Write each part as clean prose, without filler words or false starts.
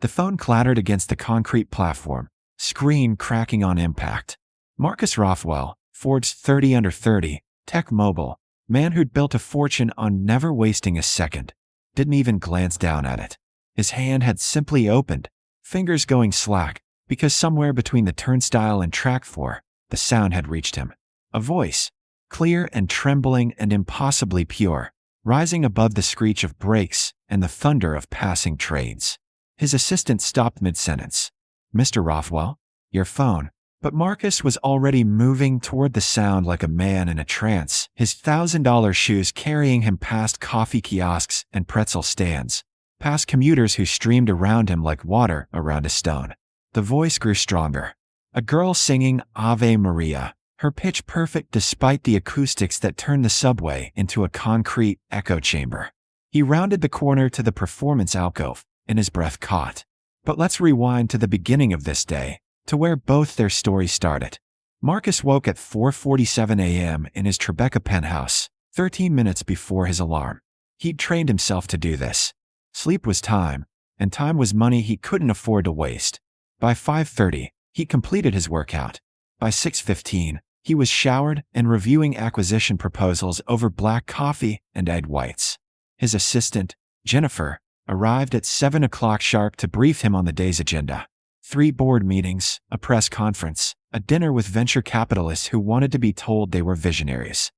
The phone clattered against the concrete platform, screen cracking on impact. Marcus Rothwell, Ford's 30 under 30, tech mogul, man who'd built a fortune on never wasting a second, didn't even glance down at it. His hand had simply opened, fingers going slack, because somewhere between the turnstile and track 4, the sound had reached him. A voice, clear and trembling and impossibly pure, rising above the screech of brakes and the thunder of passing trains. His assistant stopped mid-sentence. "Mr. Rothwell, your phone." But Marcus was already moving toward the sound like a man in a trance, his $1,000 shoes carrying him past coffee kiosks and pretzel stands, past commuters who streamed around him like water around a stone. The voice grew stronger. A girl singing Ave Maria, her pitch perfect despite the acoustics that turned the subway into a concrete echo chamber. He rounded the corner to the performance alcove, and his breath caught. But let's rewind to the beginning of this day, to where both their stories started. Marcus woke at 4:47 a.m. in his Tribeca penthouse, 13 minutes before his alarm. He'd trained himself to do this. Sleep was time, and time was money he couldn't afford to waste. By 5:30, he completed his workout. By 6:15, he was showered and reviewing acquisition proposals over black coffee and egg whites. His assistant, Jennifer, arrived at 7 o'clock sharp to brief him on the day's agenda. 3 board meetings, a press conference, a dinner with venture capitalists who wanted to be told they were visionaries.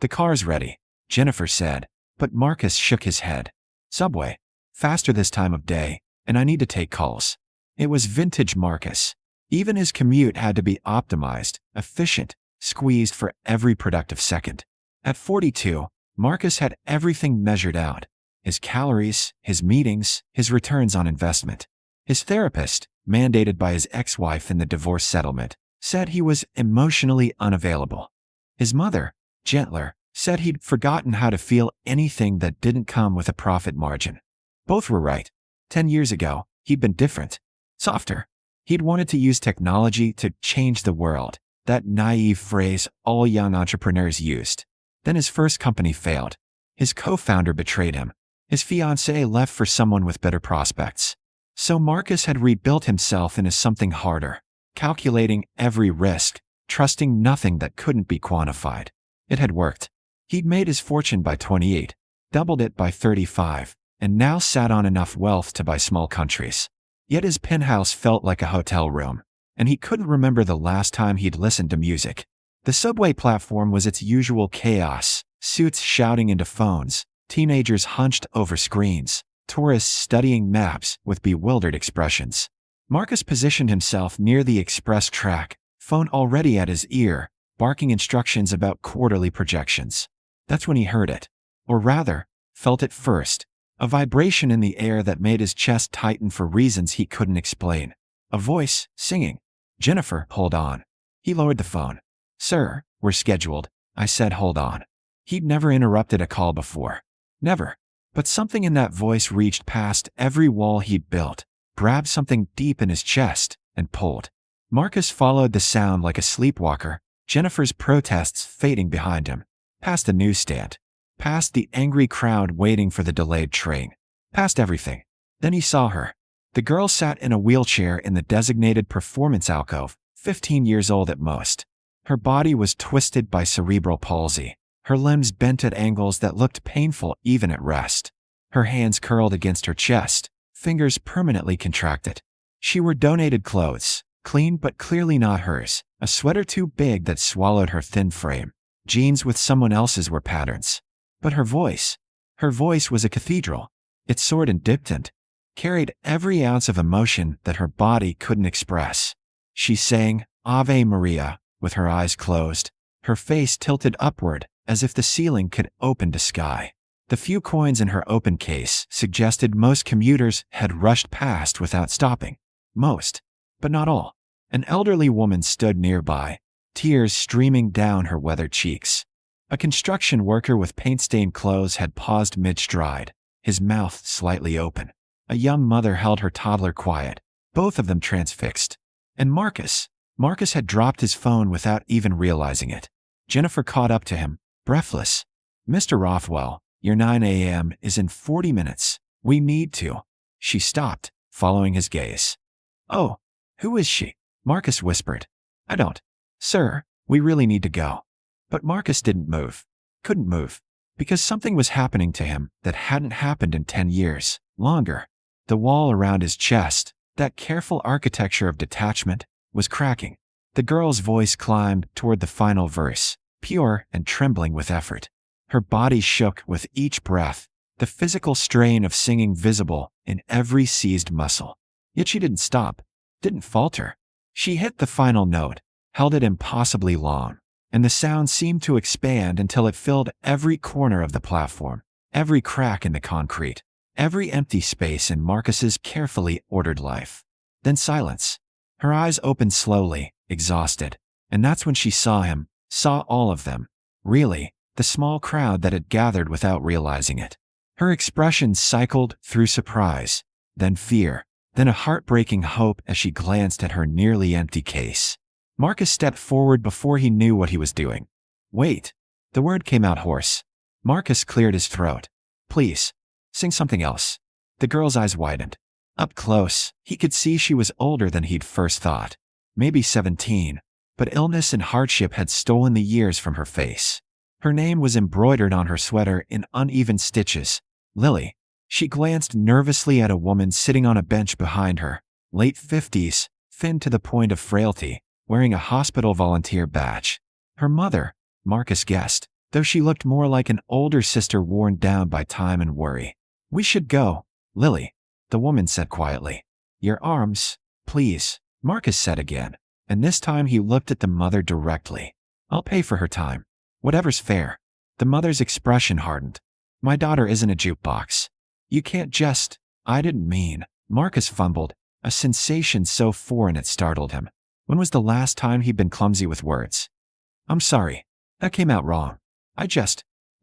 "The car's ready," Jennifer said, but Marcus shook his head. "Subway. Faster this time of day, and I need to take calls." It was vintage Marcus. Even his commute had to be optimized, efficient, squeezed for every productive second. At 42, Marcus had everything measured out. His calories, his meetings, his returns on investment. His therapist, mandated by his ex-wife in the divorce settlement, said he was emotionally unavailable. His mother, gentler, said he'd forgotten how to feel anything that didn't come with a profit margin. Both were right. 10 years ago, he'd been different. Softer. He'd wanted to use technology to change the world, that naive phrase all young entrepreneurs used. Then his first company failed. His co-founder betrayed him. His fiancée left for someone with better prospects. So Marcus had rebuilt himself into something harder, calculating every risk, trusting nothing that couldn't be quantified. It had worked. He'd made his fortune by 28, doubled it by 35, and now sat on enough wealth to buy small countries. Yet his penthouse felt like a hotel room, and he couldn't remember the last time he'd listened to music. The subway platform was its usual chaos, suits shouting into phones, teenagers hunched over screens, tourists studying maps with bewildered expressions. Marcus positioned himself near the express track, phone already at his ear, barking instructions about quarterly projections. That's when he heard it. Or rather, felt it first. A vibration in the air that made his chest tighten for reasons he couldn't explain. A voice, singing. "Jennifer, hold on." He lowered the phone. "Sir, we're scheduled." I said hold on. He'd never interrupted a call before. Never. But something in that voice reached past every wall he'd built, grabbed something deep in his chest, and pulled. Marcus followed the sound like a sleepwalker, Jennifer's protests fading behind him. Past the newsstand. Past the angry crowd waiting for the delayed train. Past everything. Then he saw her. The girl sat in a wheelchair in the designated performance alcove, 15 years old at most. Her body was twisted by cerebral palsy, her limbs bent at angles that looked painful even at rest. Her hands curled against her chest, fingers permanently contracted. She wore donated clothes, clean but clearly not hers, a sweater too big that swallowed her thin frame. Jeans with someone else's were patterns. But her voice was a cathedral. It soared and depicted, carried every ounce of emotion that her body couldn't express. She sang Ave Maria with her eyes closed, her face tilted upward as if the ceiling could open to sky. The few coins in her open case suggested most commuters had rushed past without stopping. Most, but not all. An elderly woman stood nearby, tears streaming down her weathered cheeks. A construction worker with paint-stained clothes had paused mid-stride, his mouth slightly open. A young mother held her toddler quiet, both of them transfixed. And Marcus had dropped his phone without even realizing it. Jennifer caught up to him, breathless. "Mr. Rothwell, your 9 a.m. is in 40 minutes. We need to." She stopped, following his gaze. "Oh, who is she?" Marcus whispered. "I don't. Sir, we really need to go." But Marcus didn't move. Couldn't move. Because something was happening to him that hadn't happened in 10 years, longer. The wall around his chest, that careful architecture of detachment, was cracking. The girl's voice climbed toward the final verse, pure and trembling with effort. Her body shook with each breath, the physical strain of singing visible in every seized muscle. Yet she didn't stop, didn't falter. She hit the final note, held it impossibly long, and the sound seemed to expand until it filled every corner of the platform, every crack in the concrete, every empty space in Marcus's carefully ordered life. Then silence. Her eyes opened slowly, exhausted, and that's when she saw him, saw all of them. Really, the small crowd that had gathered without realizing it. Her expression cycled through surprise, then fear, then a heartbreaking hope as she glanced at her nearly empty case. Marcus stepped forward before he knew what he was doing. "Wait." The word came out hoarse. Marcus cleared his throat. "Please, sing something else." The girl's eyes widened. Up close, he could see she was older than he'd first thought. Maybe 17, but illness and hardship had stolen the years from her face. Her name was embroidered on her sweater in uneven stitches. Lily. She glanced nervously at a woman sitting on a bench behind her, late 50s, thin to the point of frailty, wearing a hospital volunteer badge. Her mother, Marcus guessed, though she looked more like an older sister worn down by time and worry. "We should go, Lily," the woman said quietly. "Your arms, please," Marcus said again, and this time he looked at the mother directly. "I'll pay for her time. Whatever's fair." The mother's expression hardened. "My daughter isn't a jukebox. You can't just—" "I didn't mean," Marcus fumbled, a sensation so foreign it startled him. When was the last time he'd been clumsy with words? "I'm sorry. That came out wrong. I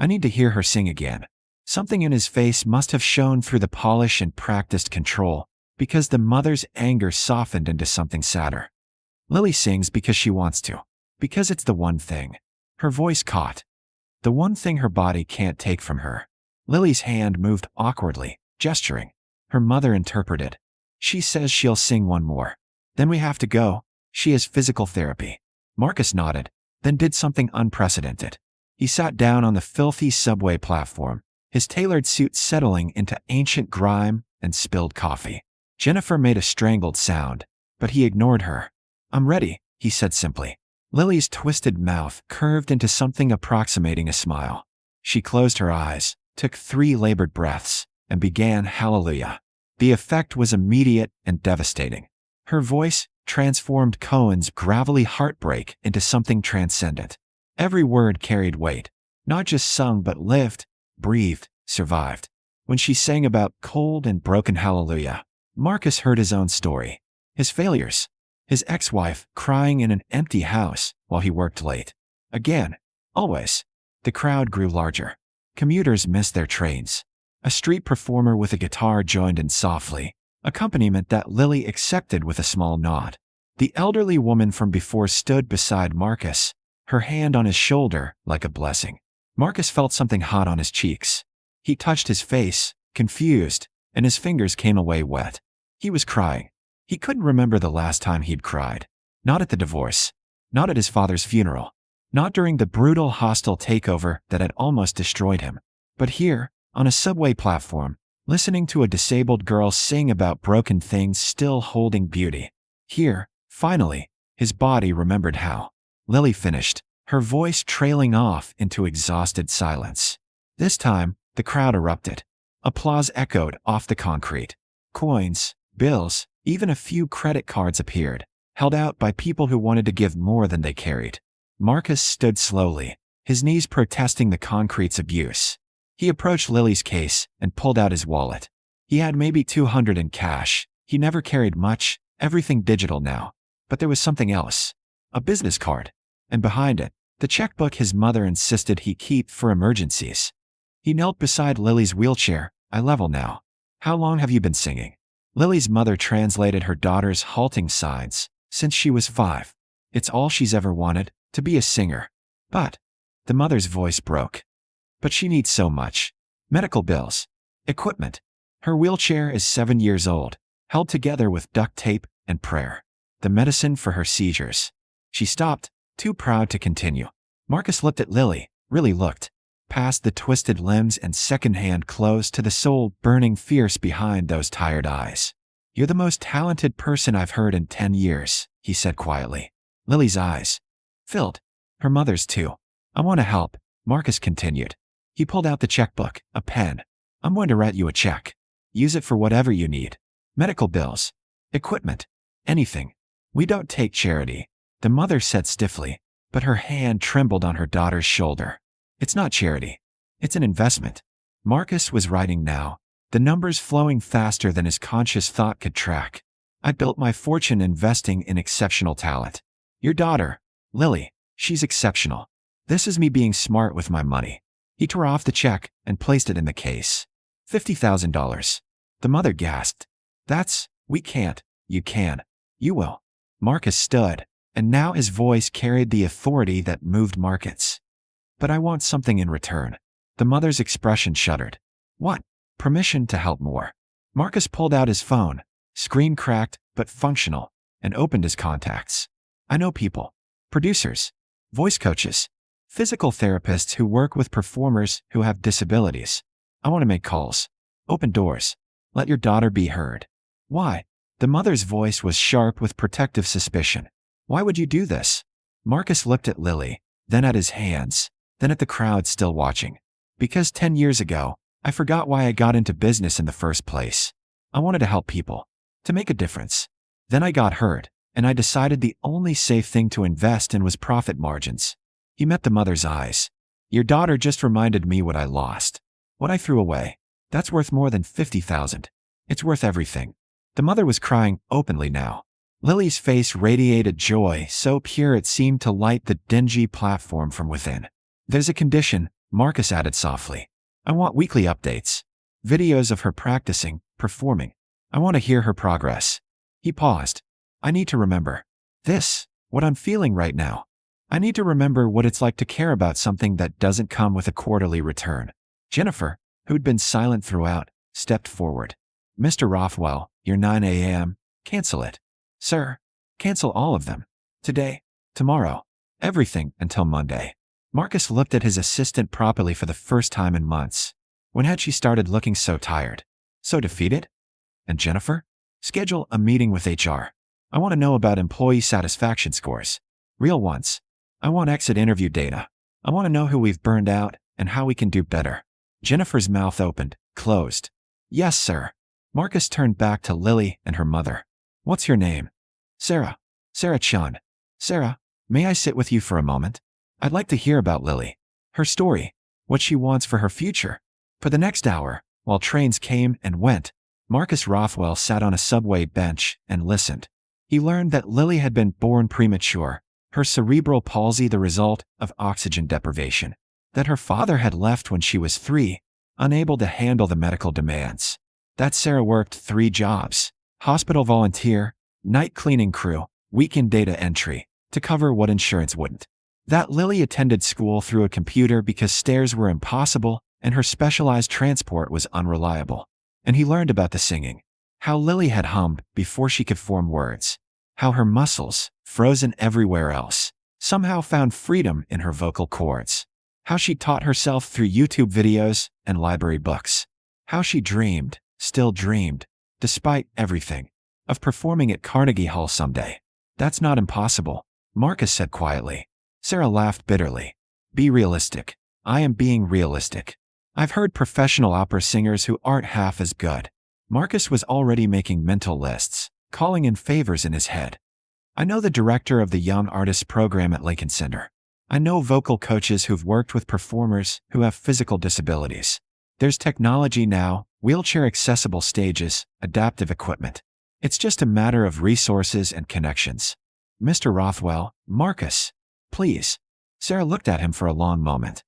need to hear her sing again." Something in his face must have shone through the polish and practiced control, because the mother's anger softened into something sadder. "Lily sings because she wants to. Because it's the one thing." Her voice caught. The one thing her body can't take from her. Lily's hand moved awkwardly, gesturing. Her mother interpreted. "She says she'll sing one more. Then we have to go. She has physical therapy." Marcus nodded, then did something unprecedented. He sat down on the filthy subway platform, his tailored suit settling into ancient grime and spilled coffee. Jennifer made a strangled sound, but he ignored her. "I'm ready," he said simply. Lily's twisted mouth curved into something approximating a smile. She closed her eyes, took 3 labored breaths, and began Hallelujah. The effect was immediate and devastating. Her voice transformed Cohen's gravelly heartbreak into something transcendent. Every word carried weight, not just sung but lived, breathed, survived. When she sang about cold and broken hallelujah, Marcus heard his own story. His failures. His ex-wife crying in an empty house while he worked late. Again. Always. The crowd grew larger. Commuters missed their trains. A street performer with a guitar joined in softly, accompaniment that Lily accepted with a small nod. The elderly woman from before stood beside Marcus, her hand on his shoulder like a blessing. Marcus felt something hot on his cheeks. He touched his face, confused, and his fingers came away wet. He was crying. He couldn't remember the last time he'd cried. Not at the divorce. Not at his father's funeral. Not during the brutal hostile takeover that had almost destroyed him. But here, on a subway platform, listening to a disabled girl sing about broken things still holding beauty. Here, finally, his body remembered how. Lily finished, her voice trailing off into exhausted silence. This time, the crowd erupted. Applause echoed off the concrete. Coins, bills, even a few credit cards appeared, held out by people who wanted to give more than they carried. Marcus stood slowly, his knees protesting the concrete's abuse. He approached Lily's case and pulled out his wallet. He had maybe $200 in cash. He never carried much, everything digital now. But there was something else. A business card. And behind it, the checkbook his mother insisted he keep for emergencies. He knelt beside Lily's wheelchair. "I level now. How long have you been singing?" Lily's mother translated her daughter's halting signs. "Since she was 5. It's all she's ever wanted, to be a singer." "But," the mother's voice broke. "But she needs so much. Medical bills. Equipment. Her wheelchair is 7 years old. held together with duct tape and prayer. The medicine for her seizures. She stopped, too proud to continue. Marcus looked at Lily, really looked, past the twisted limbs and second-hand clothes to the soul burning fierce behind those tired eyes. "You're the most talented person I've heard in 10 years, he said quietly. Lily's eyes filled. Her mother's too. "I want to help," Marcus continued. He pulled out the checkbook, a pen. "I'm going to write you a check. Use it for whatever you need. Medical bills, equipment, anything. We don't take charity," the mother said stiffly, but her hand trembled on her daughter's shoulder. "It's not charity. It's an investment." Marcus was writing now, the numbers flowing faster than his conscious thought could track. "I built my fortune investing in exceptional talent. Your daughter, Lily, she's exceptional. This is me being smart with my money." He tore off the check and placed it in the case. $50,000. The mother gasped. We can't. You can. You will." Marcus stood, and now his voice carried the authority that moved markets. "But I want something in return." The mother's expression shuddered. "What?" "Permission to help more." Marcus pulled out his phone, screen cracked but functional, and opened his contacts. "I know people. Producers, voice coaches, physical therapists who work with performers who have disabilities. I want to make calls. Open doors. Let your daughter be heard." "Why?" The mother's voice was sharp with protective suspicion. "Why would you do this?" Marcus looked at Lily, then at his hands, then at the crowd still watching. "Because 10 years ago, I forgot why I got into business in the first place. I wanted to help people, to make a difference. Then I got hurt, and I decided the only safe thing to invest in was profit margins." He met the mother's eyes. "Your daughter just reminded me what I lost. What I threw away. That's worth more than 50,000. It's worth everything." The mother was crying openly now. Lily's face radiated joy so pure it seemed to light the dingy platform from within. "There's a condition," Marcus added softly. "I want weekly updates. Videos of her practicing, performing. I want to hear her progress." He paused. "I need to remember what I'm feeling right now. I need to remember what it's like to care about something that doesn't come with a quarterly return." Jennifer, who'd been silent throughout, stepped forward. "Mr. Rothwell, your 9 a.m., cancel it." "Sir, cancel all of them. Today, tomorrow, everything until Monday." Marcus looked at his assistant properly for the first time in months. When had she started looking so tired? So defeated? "And Jennifer? Schedule a meeting with HR. I want to know about employee satisfaction scores. Real ones. I want exit interview data. I want to know who we've burned out and how we can do better." Jennifer's mouth opened, closed. "Yes, sir." Marcus turned back to Lily and her mother. "What's your name?" "Sarah. Sarah Chun." "Sarah, may I sit with you for a moment? I'd like to hear about Lily. Her story. What she wants for her future." For the next hour, while trains came and went, Marcus Rothwell sat on a subway bench and listened. He learned that Lily had been born premature, her cerebral palsy the result of oxygen deprivation, that her father had left when she was 3, unable to handle the medical demands, that Sarah worked 3 jobs, hospital volunteer, night cleaning crew, weekend data entry, to cover what insurance wouldn't, that Lily attended school through a computer because stairs were impossible and her specialized transport was unreliable. And he learned about the singing, how Lily had hummed before she could form words, how her muscles, frozen everywhere else, somehow found freedom in her vocal cords, how she taught herself through YouTube videos and library books, how she dreamed, still dreamed, despite everything, of performing at Carnegie Hall someday. "That's not impossible," Marcus said quietly. Sarah laughed bitterly. "Be realistic. I am being realistic. I've heard professional opera singers who aren't half as good." Marcus was already making mental lists, calling in favors in his head. "I know the director of the Young Artists program at Lincoln Center. I know vocal coaches who've worked with performers who have physical disabilities. There's technology now, wheelchair-accessible stages, adaptive equipment. It's just a matter of resources and connections." "Mr. Rothwell, Marcus, please." Sarah looked at him for a long moment.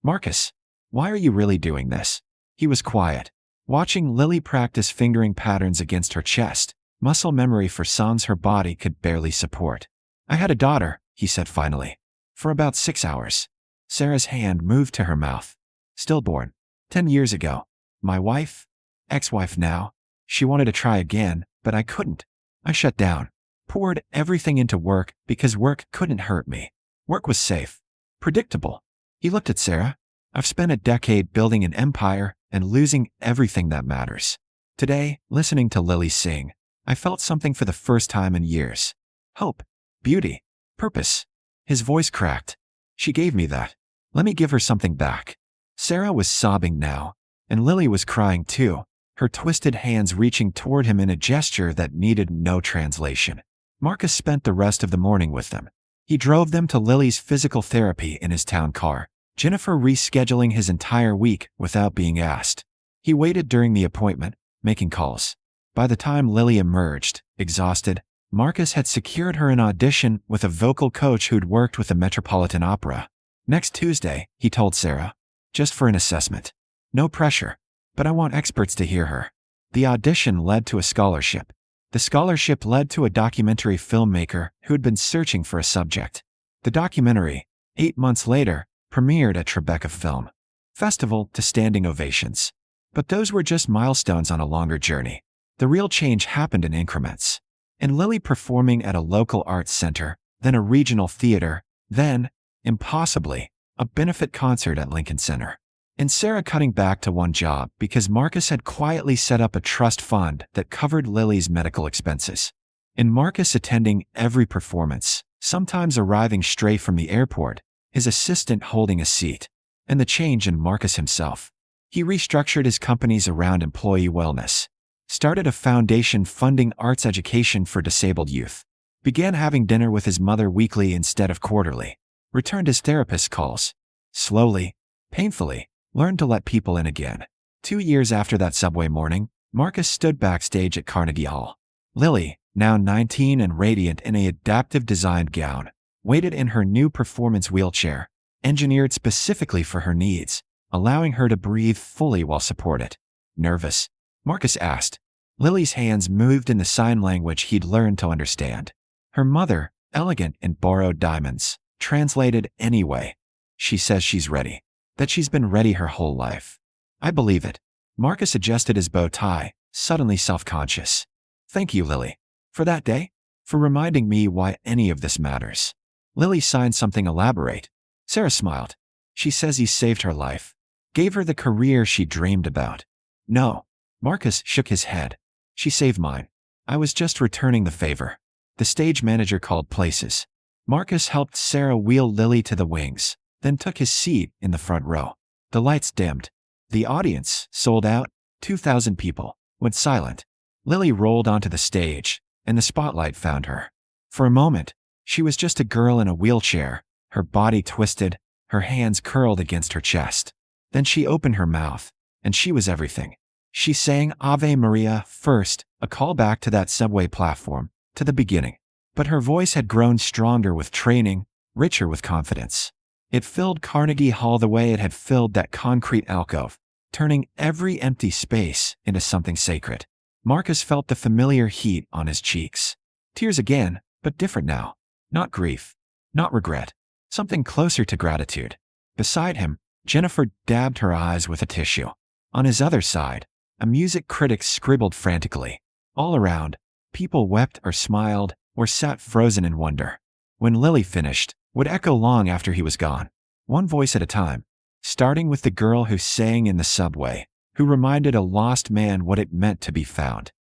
"Marcus, why are you really doing this?" He was quiet, watching Lily practice fingering patterns against her chest, muscle memory for songs her body could barely support. "I had a daughter," he said finally, "for about 6 hours." Sarah's hand moved to her mouth. "Stillborn. 10 years ago. My wife, ex-wife now, she wanted to try again, But I couldn't. I shut down. Poured everything into work because work couldn't hurt me. Work was safe. Predictable. He looked at Sarah. I've spent a decade building an empire and losing everything that matters. Today, listening to Lily sing, I felt something for the first time in years. Hope. Beauty. Purpose. His voice cracked. She gave me that. Let me give her something back. Sarah was sobbing now, and Lily was crying too, her twisted hands reaching toward him in a gesture that needed no translation. Marcus spent the rest of the morning with them. He drove them to Lily's physical therapy in his town car, Jennifer rescheduling his entire week without being asked. He waited during the appointment, making calls. By the time Lily emerged, exhausted, Marcus had secured her an audition with a vocal coach who'd worked with the Metropolitan Opera. Next Tuesday, he told Sarah, just for an assessment. No pressure, but I want experts to hear her. The audition led to a scholarship. The scholarship led to a documentary filmmaker who'd been searching for a subject. The documentary, 8 months later, premiered at Tribeca Film Festival to standing ovations. But those were just milestones on a longer journey. The real change happened in increments. And Lily performing at a local arts center, then a regional theater, then, impossibly, a benefit concert at Lincoln Center. And Sarah cutting back to one job because Marcus had quietly set up a trust fund that covered Lily's medical expenses. And Marcus attending every performance, sometimes arriving straight from the airport, his assistant holding a seat. And the change in Marcus himself. He restructured his companies around employee wellness. Started a foundation funding arts education for disabled youth. Began having dinner with his mother weekly instead of quarterly. Returned his therapist calls. Slowly, painfully, learned to let people in again. 2 years after that subway morning, Marcus stood backstage at Carnegie Hall. Lily, now 19 and radiant in an adaptive designed gown, waited in her new performance wheelchair, engineered specifically for her needs, allowing her to breathe fully while supported. Nervous? Marcus asked. Lily's hands moved in the sign language he'd learned to understand. Her mother, elegant in borrowed diamonds, translated anyway. She says she's ready. That she's been ready her whole life. I believe it. Marcus adjusted his bow tie, suddenly self-conscious. Thank you, Lily. For that day? For reminding me why any of this matters. Lily signed something elaborate. Sarah smiled. She says he saved her life. Gave her the career she dreamed about. No. Marcus shook his head. She saved mine. I was just returning the favor. The stage manager called places. Marcus helped Sarah wheel Lily to the wings, then took his seat in the front row. The lights dimmed. The audience, sold out, 2,000 people, went silent. Lily rolled onto the stage, and the spotlight found her. For a moment, she was just a girl in a wheelchair, her body twisted, her hands curled against her chest. Then she opened her mouth, and she was everything. She sang Ave Maria first, a callback to that subway platform, to the beginning. But her voice had grown stronger with training, richer with confidence. It filled Carnegie Hall the way it had filled that concrete alcove, turning every empty space into something sacred. Marcus felt the familiar heat on his cheeks. Tears again, but different now. Not grief. Not regret. Something closer to gratitude. Beside him, Jennifer dabbed her eyes with a tissue. On his other side, a music critic scribbled frantically. All around, people wept or smiled or sat frozen in wonder. When Lily finished, would echo long after he was gone. One voice at a time, starting with the girl who sang in the subway, who reminded a lost man what it meant to be found.